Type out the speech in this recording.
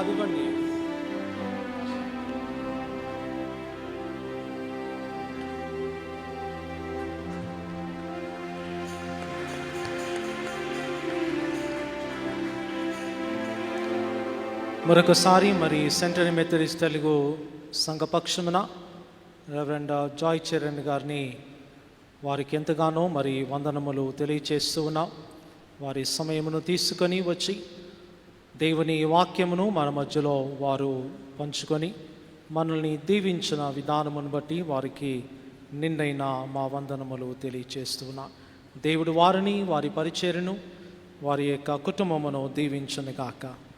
అదివ్వండి. మరొకసారి మరి central Methodist Telugu సంఘపక్షమున రెవరెండ్ జాయ్ చరణ్ గారిని వారికి ఎంతగానో మరి వందనములు తెలియచేస్తూ ఉన్నాం. వారి సమయమును తీసుకొని వచ్చి దేవుని వాక్యమును మన మధ్యలో వారు పంచుకొని మనల్ని దీవించిన విధానమును బట్టి వారికి నిండైన మా వందనములు తెలియచేస్తున్నా. దేవుడు వారిని, వారి పరిచర్యను, వారి యొక్క కుటుంబమును దీవించును గాక.